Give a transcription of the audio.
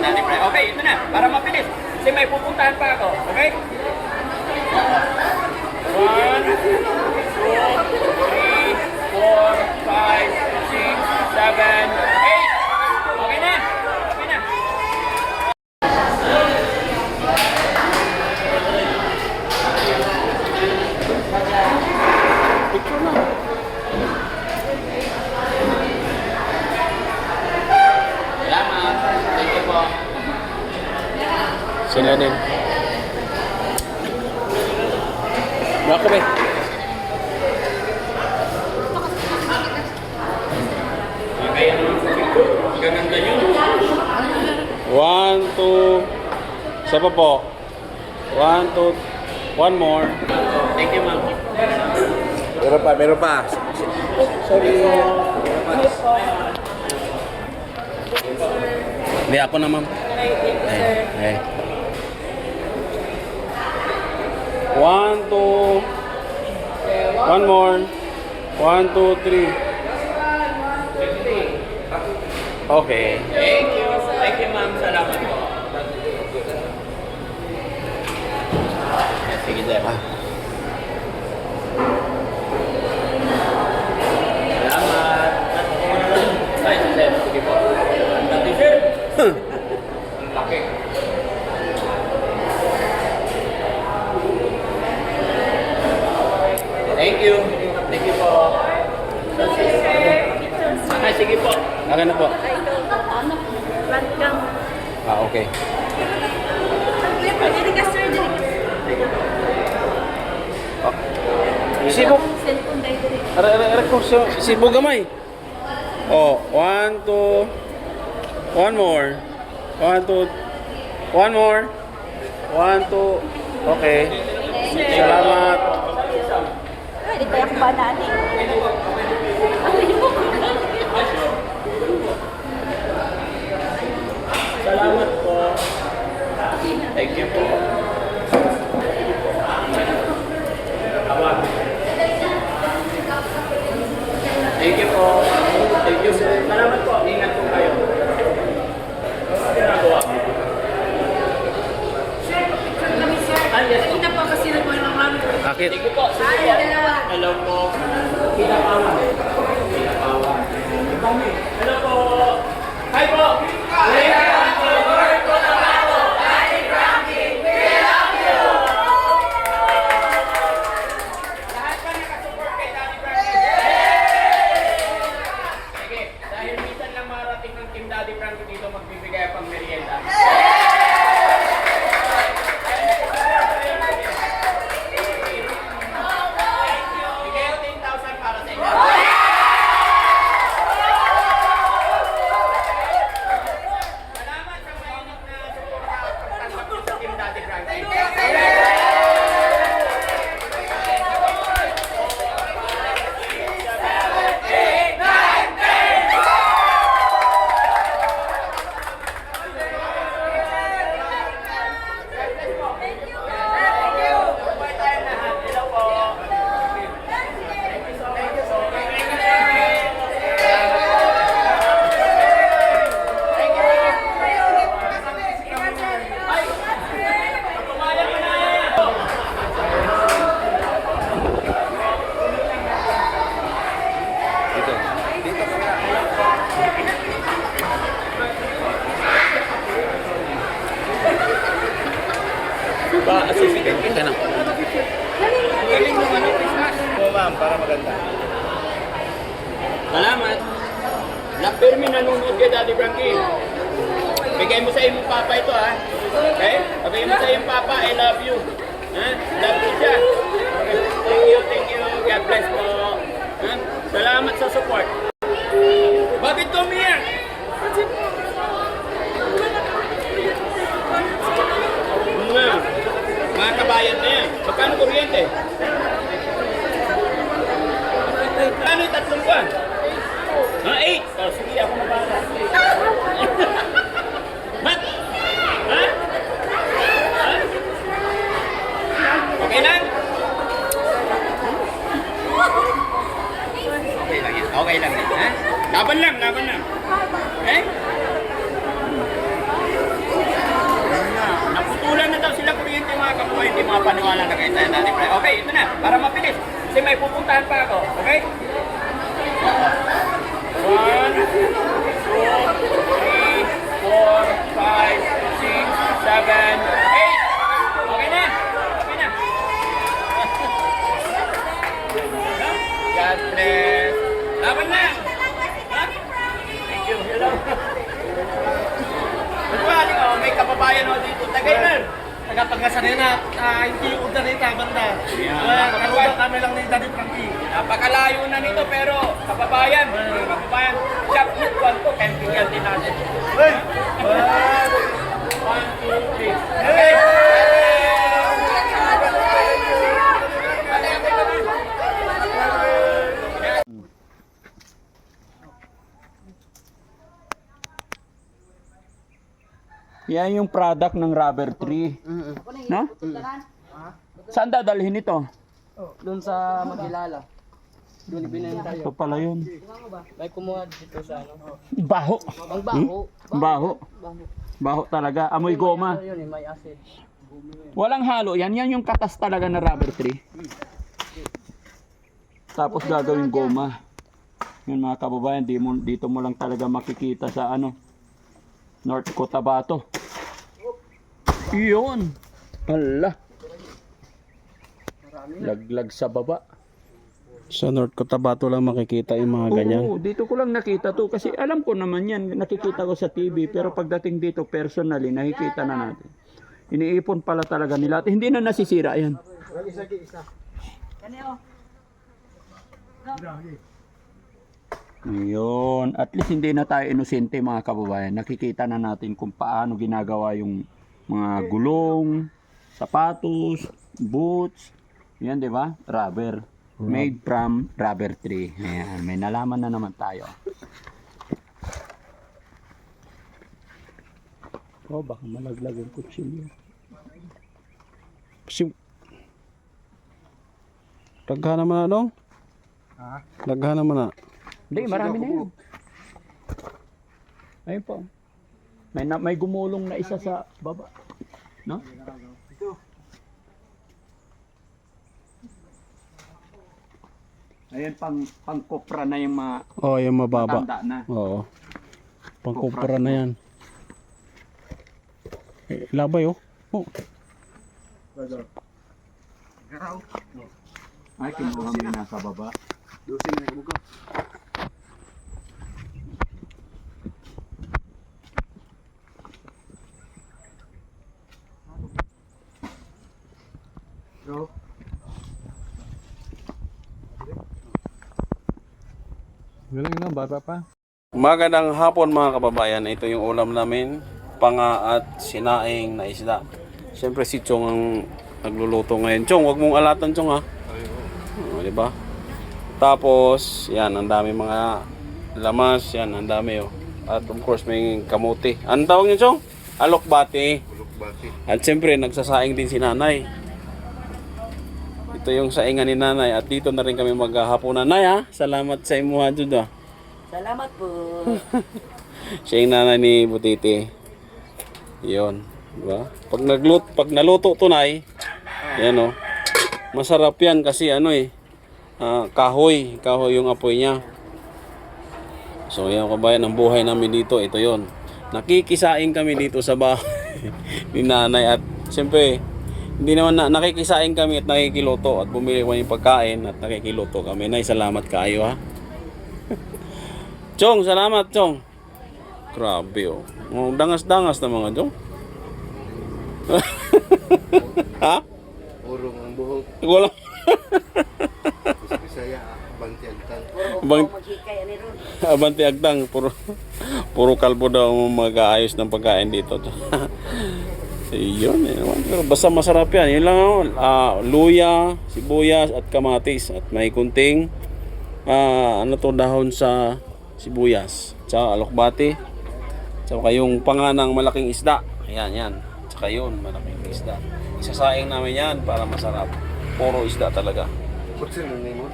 Okay, ito na. Para mabilis. Kasi may pupuntahan pa ako. Okay? 1, 2, 3, 4, 5, 6, 7, 8. Okay na. Okay na. Picture na. Salamat. Thank you po. Sila din. Baka ba? Kaya naman sa picture. Gaganda yun. 1, 2. Isa pa po. 1, 2. One more. Thank you, ma'am. Meron pa. Sorry. Hindi, ako na, ma'am. Eh. 1, 2. One more. 1, 2, 3. Okay. Thank you. Thank you, ma'am. Salamat po. Sige, sir. Salamat. Ay, sir. Sige po. Dati, sir. Ang laki. Thank you. Thank you po. Ay, sige po. Akin na po. Welcome. Okay. Pwede ka, sir. Isibog. Cellphone tayo dito. Ara ko. Isibog gamay. Oh, 1, 2. One more. 1, 2. One more. 1, 2. Okay. Salamat. Pwede tayo akong banani. Salamat po. Thank you po. Thank you po. Thank you, sir. Salamat po. Ingat po kayo. Ginagawa. Ah, yes po. Kita po kasi nagkuhan ng mami. Akit. Thank you po. Sige po. Hello po. Kinapawan. Kinapawan. Hello po. Hi po. Lahat pa nakasupport kay Daddy Frankie. Sige, dahil minsan lang marating ng Team Daddy Frankie dito magbibigay pang merienda. Bigay ko 10,000 para sa inyo. Salamat sa mainit na suporta at pagtanggap niyo sa Team Daddy Frankie. Sabay tayong lahat. Hello po. Pagkumayan mo na yan. Dito. Pa-assistant. Okay na. Galing mo ano, Christmas. Oo ma'am, para maganda. Salamat. Napirmi nanonood kay Daddy Frankie. Bigay mo sa iyong papa ito, ha? Okay? Bigay mo sa iyong papa, I love you. Ha? Love you siya. Okay. Thank you. God bless po. Ha? Salamat sa support. Bakit tumiyak? Mga kabayan na yan. Magkano kuryente? Ano yung tatlong buwan? 8. Oh, sige, ako na bala. Mat? Ha? Ha? Okay lang? Okay lang yan. Okay lang yan. Ha? Laban lang. Eh? mapaniwala na kayo tayo, Daddy Frankie. Okay, ito na. Para mabilis. Kasi may pupuntahan pa ako. Okay? 1, 2, 3, 4, 5, 6, 7, 8. Okay na. Okay na. God bless. Laban na. Ha? Thank you. Hello. May kababayan o dito. Tagayman. Tagapagkasanay na, hindi yung order nito, banda. Kaluwa kami lang ni Daddy Frankie. Napakalayo na nito pero kababayan. Kababayan. Shop net 1 to. Kaya tinggal din natin. Hey! 1, 2, 3. Okay. Yan yung product ng rubber tree. No? Saan dadalhin ito? Doon sa Magilala. Doon ibinenta Ito yun. pala yun. May kumuha dito sa ano. Baho. Ang baho. Baho. Baho. Baho talaga. Amoy goma. Ano yun eh, may acid. Walang halo. Yan yung katas talaga na rubber tree. Tapos gagawin goma. Yun mga kababayan, dito mo lang talaga makikita sa ano, North Cotabato. Yun. Hala. Laglag sa baba. Sa North Cotabato lang makikita yung mga ganyan. Oo, dito ko lang nakita to kasi alam ko naman yan, nakikita ko sa TV pero pagdating dito personally nakikita na natin. Iniipon pala talaga nila at hindi na nasisira yan. Ayun, at least hindi na tayo inosente mga kababayan. Nakikita na natin kung paano ginagawa yung mga gulong, sapatos, boots. Yan, di ba? Rubber. Made from rubber tree. Ayan, may nalaman na naman tayo. Oh, baka malaglag yung kutsilyo. Si... Laghan naman na dong? Ha? Laghan naman na. Hindi, marami na yan. Ayun po. May gumulong na isa sa baba. No? Ayan, pang kopra na yung mga Oh, yung mababa. tanda na. Oo. Pangkumpara na yan. Eh, labay oh. Oh. Ay, kinuha mo yung nasa baba. Galing na, bata pa. Magandang hapon mga kababayan. Ito yung ulam namin. Panga at sinaing na isda. Siyempre si Chong ang nagluluto ngayon. Chong, wag mong alatan Chong ha. Oh, diba? Tapos, yan, ang dami mga lamas. Yan, ang dami oh. At of course may kamuti. Anong tawag niyo Chong? Alokbati. At siyempre nagsasaing din si nanay. Ito yung saingan ni nanay at dito na rin kami maghahaponan. Nay ha, salamat sa imo ha Judo. Salamat po. Siya yung nanay ni Butiti. Yun, diba? Pag naluto to nay, yan oh. Masarap yan kasi ano eh, kahoy yung apoy niya. So yan kabayan, ang buhay namin dito, ito yon. Nakikisaing kami dito sa bahay ni nanay at siyempre, hindi naman nakikisaing kami at nakikiluto at bumili kami pagkain at nakikiluto kami. Nay, salamat kayo ha. Chong, salamat Chong. Grabe oh. Oh, dangas-dangas na mga Chong. Ha? Urong ang buhok. Wala. Bisaya, Banti Agtang. Abanti agtang, puro kalbo daw mag-aayos ng pagkain dito. Yun, pero basta masarap yan. Yun lang luya, sibuyas at kamatis at may kunting ano to, dahon sa sibuyas, tsaka alokbati, tsaka yung panganang malaking isda. Ayan, yan. Tsaka yun, malaking isda. Isasaing namin yan para masarap. Puro isda talaga. Kutsin na mo.